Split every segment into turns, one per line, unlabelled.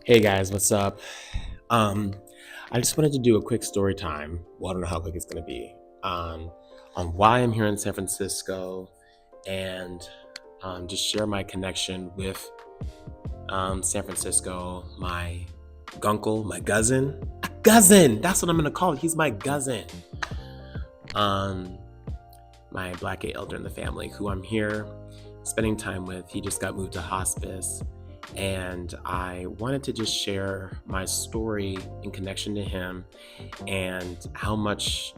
Hey guys, what's up? Um, I just wanted to do a quick story time. Well, I don't know how quick it's gonna be. Um, on why I'm here in San Francisco, and just share my connection with San Francisco. My gunkle, my cousin, cousin. That's what I'm gonna call it. He's my cousin. Um, my black gay elder in the family, who I'm here spending time with. He just got moved to hospice, and I wanted to just share my story in connection to him and how much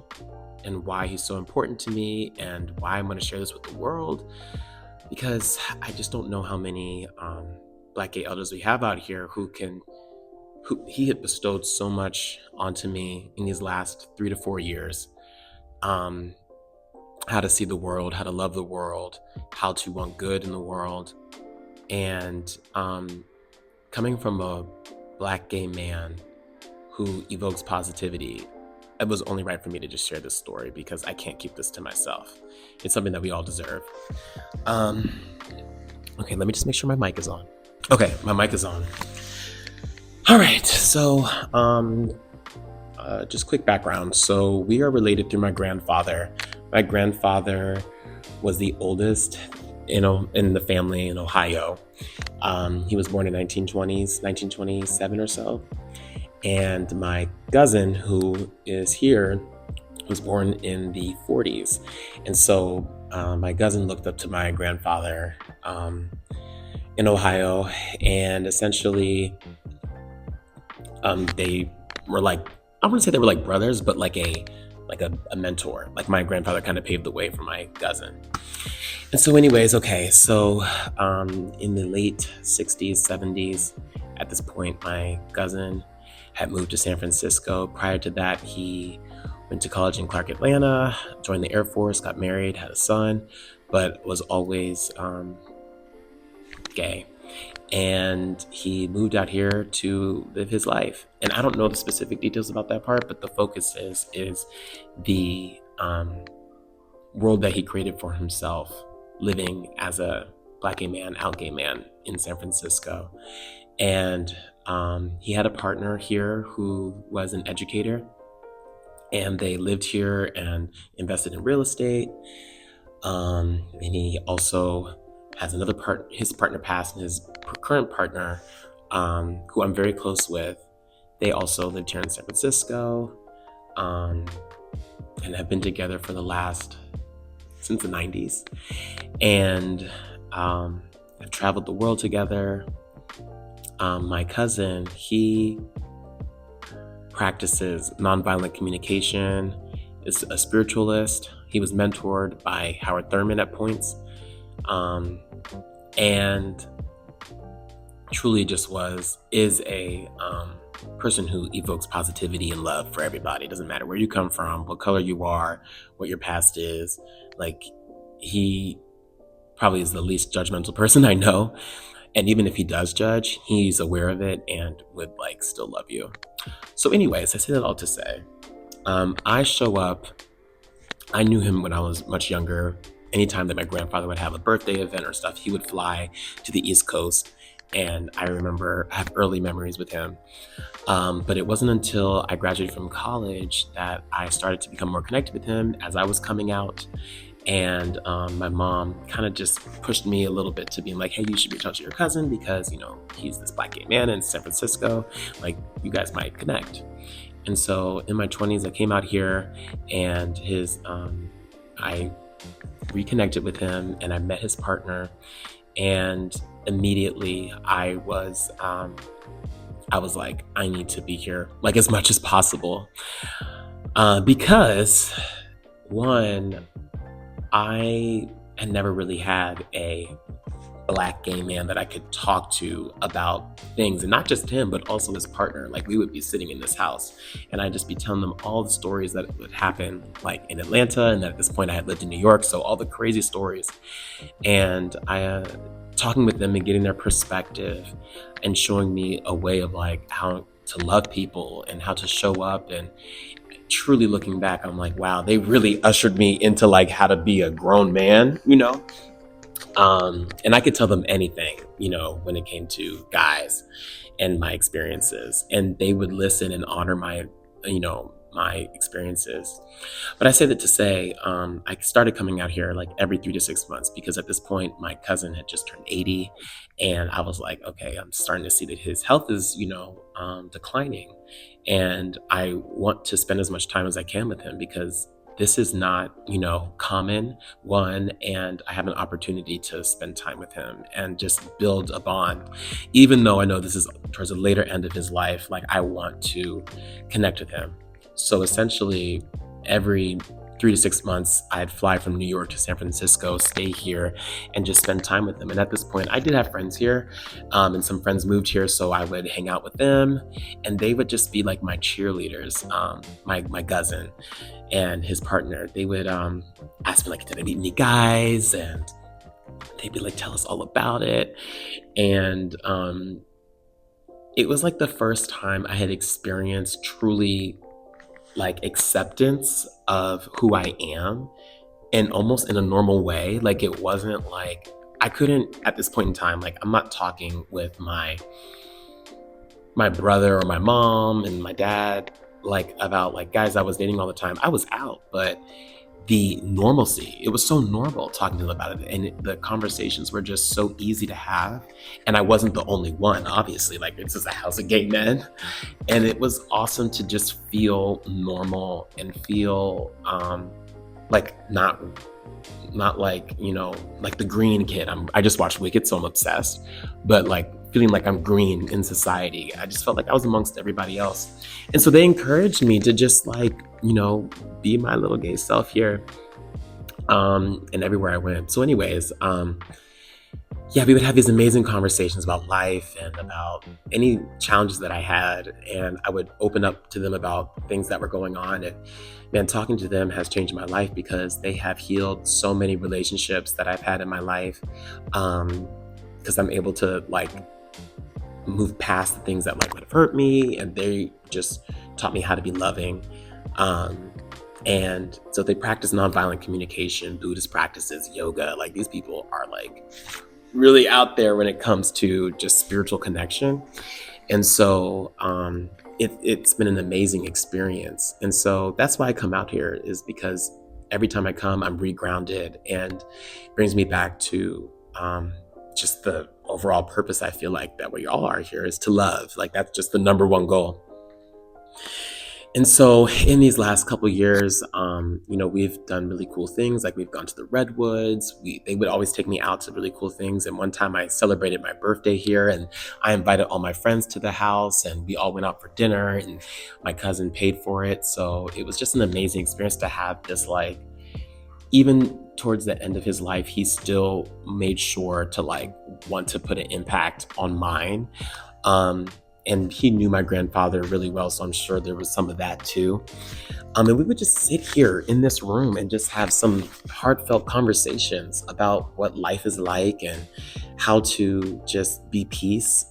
and why he's so important to me and why I'm going to share this with the world because I just don't know how many black gay elders we have out here who he had bestowed so much onto me in these last 3 to 4 years. Um, how to see the world, how to love the world, how to want good in the world. And coming from a black gay man who evokes positivity, it was only right for me to just share this story because I can't keep this to myself. It's something that we all deserve. Um, okay, let me just make sure my mic is on. Okay, my mic is on. All right, so just quick background. So we are related through my grandfather. My grandfather was the oldest in the family in Ohio. He was born in 1927 or so. And my cousin, who is here, was born in the 40s. And so my cousin looked up to my grandfather in Ohio, and essentially they were like, I wouldn't say they were like brothers, but like a mentor. Like my grandfather kind of paved the way for my cousin. And so anyways, okay, so in the late 60s, 70s, at this point, my cousin had moved to San Francisco. Prior to that, he went to college in Clark, Atlanta, joined the Air Force, got married, had a son, but was always gay. And he moved out here to live his life. And I don't know the specific details about that part, but the focus is the world that he created for himself, living as a black gay man, out gay man in San Francisco. And he had a partner here who was an educator, and they lived here and invested in real estate. And he also has another his partner passed, and his current partner, who I'm very close with, they also lived here in San Francisco, and have been together for since the 90s. And have traveled the world together. My cousin, he practices nonviolent communication, is a spiritualist. He was mentored by Howard Thurman at points, and truly just is a person who evokes positivity and love for everybody. It doesn't matter where you come from, what color you are, what your past is. Like, he probably is the least judgmental person I know. And even if he does judge, he's aware of it and would still love you. So anyways, I say that all to say, I show up. I knew him when I was much younger. Anytime that my grandfather would have a birthday event or stuff, he would fly to the East Coast. And I have early memories with him. But it wasn't until I graduated from college that I started to become more connected with him as I was coming out. And my mom kind of just pushed me a little bit to being like, hey, you should reach out to your cousin because, he's this black gay man in San Francisco. Like, you guys might connect. And so in my 20s, I came out here, and I reconnected with him, and I met his partner. And immediately I was like, I need to be here as much as possible. Because one, I had never really had a black gay man that I could talk to about things, and not just him, but also his partner. Like, we would be sitting in this house, and I'd just be telling them all the stories that would happen, in Atlanta, and at this point I had lived in New York, so all the crazy stories. And I talking with them and getting their perspective and showing me a way of how to love people and how to show up. And truly looking back, I'm like, wow, they really ushered me into how to be a grown man, And I could tell them anything, when it came to guys and my experiences, and they would listen and honor my experiences. But I say that to say, I started coming out here like every 3 to 6 months, because at this point my cousin had just turned 80, and I was like, okay, I'm starting to see that his health is, declining, and I want to spend as much time as I can with him, because this is not, common, one, and I have an opportunity to spend time with him and just build a bond. Even though I know this is towards the later end of his life, like I want to connect with him. So essentially, every 3 to 6 months, I'd fly from New York to San Francisco, stay here, and just spend time with them. And at this point, I did have friends here, and some friends moved here, so I would hang out with them, and they would just be like my cheerleaders. My cousin and his partner, they would ask me like, did I meet any guys? And they'd be like, tell us all about it. And it was like the first time I had experienced truly like acceptance of who I am, and almost in a normal way. Like it wasn't like I couldn't at this point in time, like I'm not talking with my brother or my mom and my dad like about like guys I was dating all the time. I was out, but the normalcy, it was so normal talking to them about it, and the conversations were just so easy to have. And I wasn't the only one, obviously. Like this is a house of gay men, and it was awesome to just feel normal and feel like not like, like the green kid. I just watched Wicked, so I'm obsessed, but like feeling like I'm green in society. I just felt like I was amongst everybody else. And so they encouraged me to just like, be my little gay self here, and everywhere I went. So anyways, yeah, we would have these amazing conversations about life and about any challenges that I had. And I would open up to them about things that were going on. And man, talking to them has changed my life, because they have healed so many relationships that I've had in my life. Because I'm able to like move past the things that like would have hurt me. And they just taught me how to be loving. And so they practice nonviolent communication, Buddhist practices, yoga. Like these people are like really out there when it comes to just spiritual connection. And so it's been an amazing experience. And so that's why I come out here, is because every time I come, I'm regrounded, and it brings me back to just the overall purpose. I feel like that we all are here is to love. Like that's just the number one goal. And so in these last couple of years, we've done really cool things. Like we've gone to the Redwoods. They would always take me out to really cool things. And one time I celebrated my birthday here, and I invited all my friends to the house, and we all went out for dinner, and my cousin paid for it. So it was just an amazing experience to have this, like, even towards the end of his life, he still made sure to like want to put an impact on mine. And he knew my grandfather really well, so I'm sure there was some of that too. And we would just sit here in this room and just have some heartfelt conversations about what life is like and how to just be peace,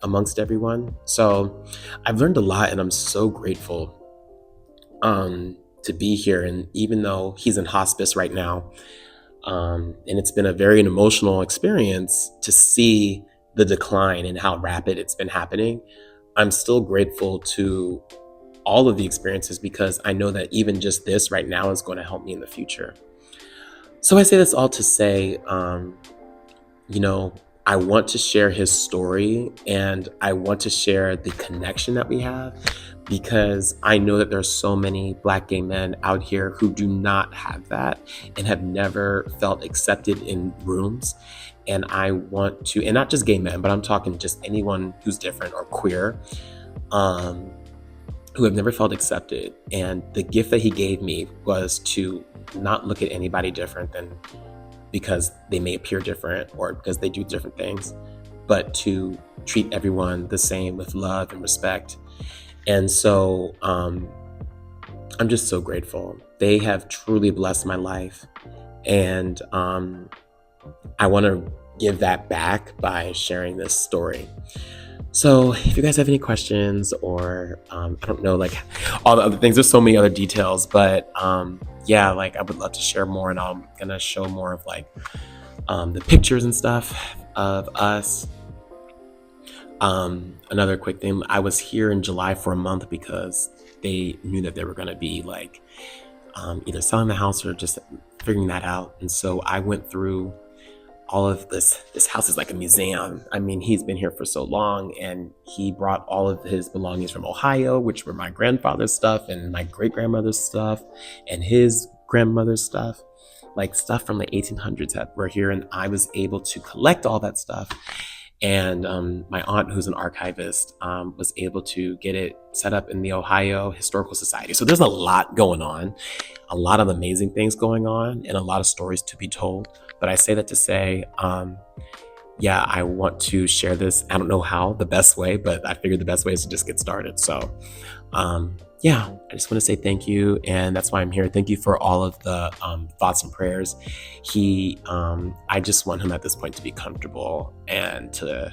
amongst everyone. So I've learned a lot, and I'm so grateful to be here. And even though he's in hospice right now, and it's been a very emotional experience to see the decline and how rapid it's been happening, I'm still grateful to all of the experiences, because I know that even just this right now is going to help me in the future. So I say this all to say, I want to share his story, and I want to share the connection that we have, because I know that there's so many Black gay men out here who do not have that and have never felt accepted in rooms. And I want to, and not just gay men, but I'm talking just anyone who's different or queer, who have never felt accepted. And the gift that he gave me was to not look at anybody different than because they may appear different or because they do different things, but to treat everyone the same with love and respect. And so I'm just so grateful. They have truly blessed my life. And I want to give that back by sharing this story. So if you guys have any questions, or I don't know, like all the other things, there's so many other details, but yeah, like I would love to share more, and I'm gonna show more of like the pictures and stuff of us. Another quick thing, I was here in July for a month because they knew that they were going to be like either selling the house or just figuring that out. And so I went through all of this. This house is like a museum. I mean, he's been here for so long, and he brought all of his belongings from Ohio, which were my grandfather's stuff and my great grandmother's stuff and his grandmother's stuff, like stuff from the 1800s that were here. And I was able to collect all that stuff. And my aunt, who's an archivist, was able to get it set up in the Ohio Historical Society. So there's a lot going on, a lot of amazing things going on, and a lot of stories to be told. But I say that to say, yeah, I want to share this. I don't know how, the best way, but I figured the best way is to just get started. So yeah, I just want to say thank you. And that's why I'm here. Thank you for all of the thoughts and prayers. I just want him at this point to be comfortable and to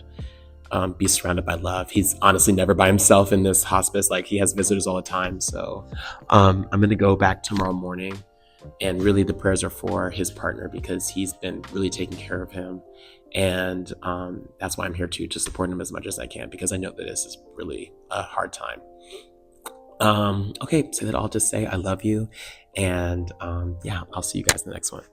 be surrounded by love. He's honestly never by himself in this hospice. Like, he has visitors all the time. So I'm going to go back tomorrow morning. And really, the prayers are for his partner because he's been really taking care of him. And that's why I'm here too, to support him as much as I can, because I know that this is really a hard time. Okay, so that I'll just say I love you. And yeah, I'll see you guys in the next one.